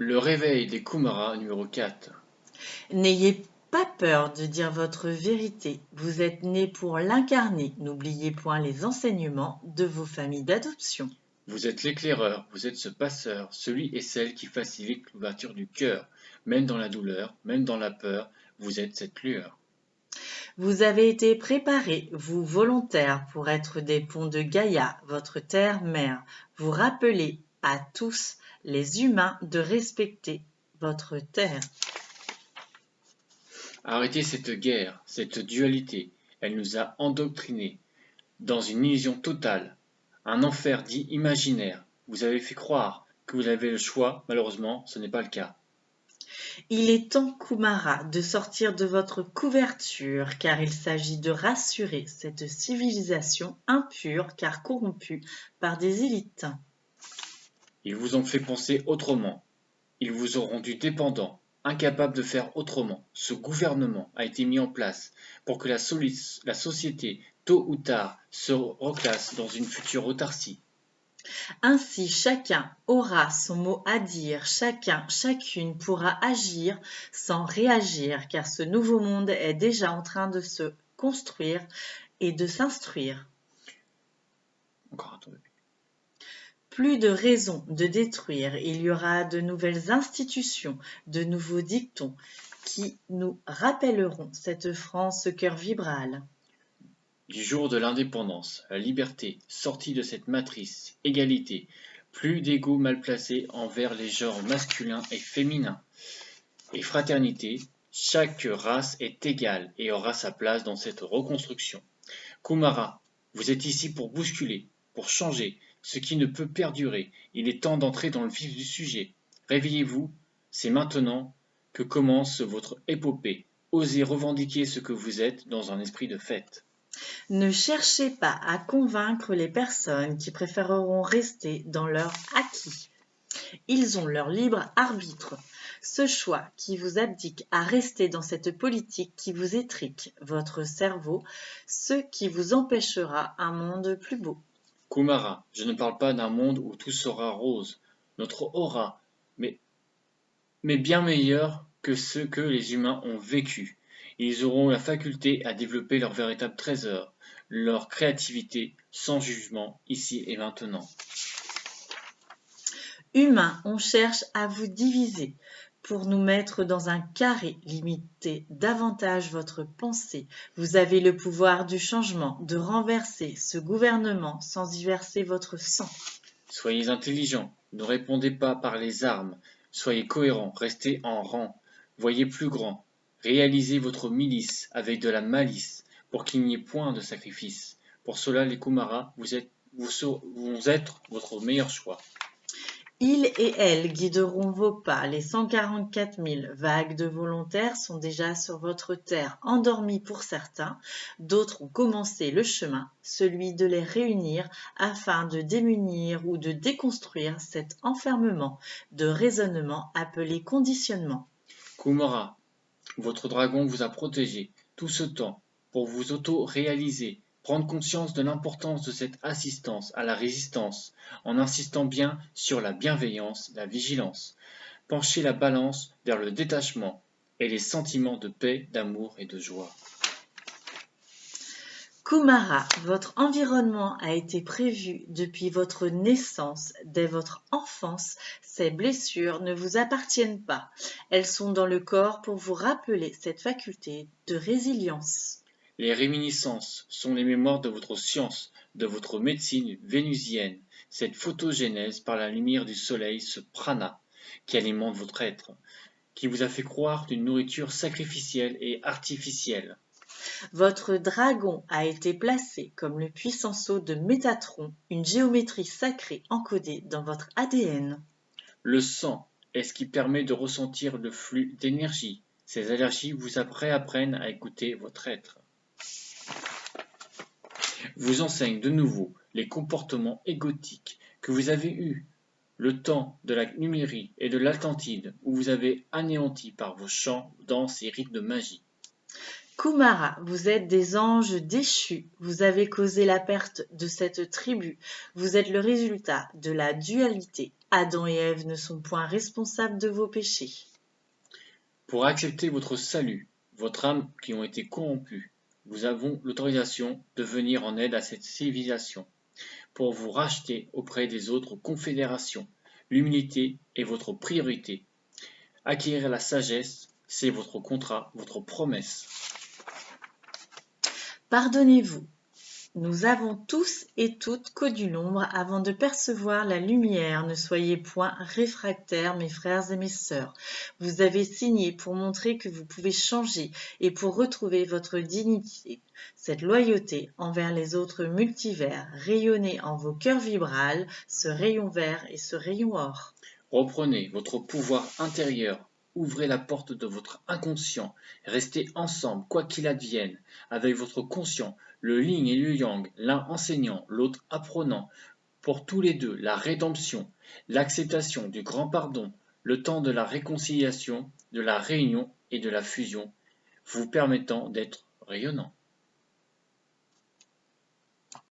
Le réveil des Kumara numéro 4. N'ayez pas peur de dire votre vérité. Vous êtes né pour l'incarner. N'oubliez point les enseignements de vos familles d'adoption. Vous êtes l'éclaireur, vous êtes ce passeur, celui et celle qui facilite l'ouverture du cœur. Même dans la douleur, même dans la peur, vous êtes cette lueur. Vous avez été préparés, vous volontaires, pour être des ponts de Gaïa, votre terre-mère. Vous rappelez à tous les humains de respecter votre terre. Arrêtez cette guerre, cette dualité. Elle nous a endoctrinés dans une illusion totale, un enfer dit imaginaire. Vous avez fait croire que vous avez le choix, malheureusement, ce n'est pas le cas. Il est temps, Kumara, de sortir de votre couverture, car il s'agit de rassurer cette civilisation impure car corrompue par des élites. Ils vous ont fait penser autrement. Ils vous ont rendu dépendants, incapables de faire autrement. Ce gouvernement a été mis en place pour que la société, tôt ou tard, se reclasse dans une future autarcie. Ainsi, chacun aura son mot à dire, chacune pourra agir sans réagir, car ce nouveau monde est déjà en train de se construire et de s'instruire. Encore un tour de Plus de raison de détruire, il y aura de nouvelles institutions, de nouveaux dictons qui nous rappelleront cette France cœur vibral. Du jour de l'indépendance, la liberté, sortie de cette matrice, égalité, plus d'ego mal placé envers les genres masculins et féminins, et fraternité, chaque race est égale et aura sa place dans cette reconstruction. Kumara, vous êtes ici pour bousculer, pour changer, ce qui ne peut perdurer. Il est temps d'entrer dans le vif du sujet. Réveillez-vous, c'est maintenant que commence votre épopée. Osez revendiquer ce que vous êtes dans un esprit de fête. Ne cherchez pas à convaincre les personnes qui préféreront rester dans leur acquis. Ils ont leur libre arbitre. Ce choix qui vous abdique à rester dans cette politique qui vous étrique votre cerveau, ce qui vous empêchera un monde plus beau. Kumara, je ne parle pas d'un monde où tout sera rose. Notre aura, mais, mais bien meilleur que ce que les humains ont vécu. Ils auront la faculté à développer leur véritable trésor, leur créativité, sans jugement, ici et maintenant. Humains, on cherche à vous diviser pour nous mettre dans un carré, limitez davantage votre pensée. Vous avez le pouvoir du changement, de renverser ce gouvernement sans y verser votre sang. Soyez intelligents, ne répondez pas par les armes, soyez cohérents, restez en rang, voyez plus grand, réalisez votre milice avec de la malice, pour qu'il n'y ait point de sacrifice. Pour cela, les Kumara, vous êtes votre meilleur choix. Ils et elles guideront vos pas. Les 144 000 vagues de volontaires sont déjà sur votre terre, endormis pour certains. D'autres ont commencé le chemin, celui de les réunir afin de démunir ou de déconstruire cet enfermement de raisonnement appelé conditionnement. Kumara, votre dragon vous a protégé tout ce temps pour vous auto-réaliser, prendre conscience de l'importance de cette assistance à la résistance, en insistant bien sur la bienveillance, la vigilance. Penchez la balance vers le détachement et les sentiments de paix, d'amour et de joie. Kumara, votre environnement a été prévu depuis votre naissance, dès votre enfance. Ces blessures ne vous appartiennent pas. Elles sont dans le corps pour vous rappeler cette faculté de résilience. Les réminiscences sont les mémoires de votre science, de votre médecine vénusienne, cette photogénèse par la lumière du soleil, ce prana qui alimente votre être, qui vous a fait croire d'une nourriture sacrificielle et artificielle. Votre dragon a été placé comme le puissant sceau de Métatron, une géométrie sacrée encodée dans votre ADN. Le sang est ce qui permet de ressentir le flux d'énergie. Ces allergies vous réapprennent à écouter votre être. Vous enseigne de nouveau les comportements égotiques que vous avez eus le temps de la Numérie et de l'Atlantide où vous avez anéanti par vos chants, danses et rites de magie. Kumara, vous êtes des anges déchus, vous avez causé la perte de cette tribu, vous êtes le résultat de la dualité Adam et Ève ne sont point responsables de vos péchés. Pour accepter votre salut, votre âme qui ont été corrompues, nous avons l'autorisation de venir en aide à cette civilisation, pour vous racheter auprès des autres confédérations. L'humilité est votre priorité. Acquérir la sagesse, c'est votre contrat, votre promesse. Pardonnez-vous. Nous avons tous et toutes connu l'ombre avant de percevoir la lumière. Ne soyez point réfractaires, mes frères et mes sœurs. Vous avez signé pour montrer que vous pouvez changer et pour retrouver votre dignité. Cette loyauté envers les autres multivers, rayonnez en vos cœurs vibrales ce rayon vert et ce rayon or. Reprenez votre pouvoir intérieur. Ouvrez la porte de votre inconscient. Restez ensemble, quoi qu'il advienne, avec votre conscient, le yin et le yang, l'un enseignant, l'autre apprenant. Pour tous les deux, la rédemption, l'acceptation du grand pardon, le temps de la réconciliation, de la réunion et de la fusion, vous permettant d'être rayonnant.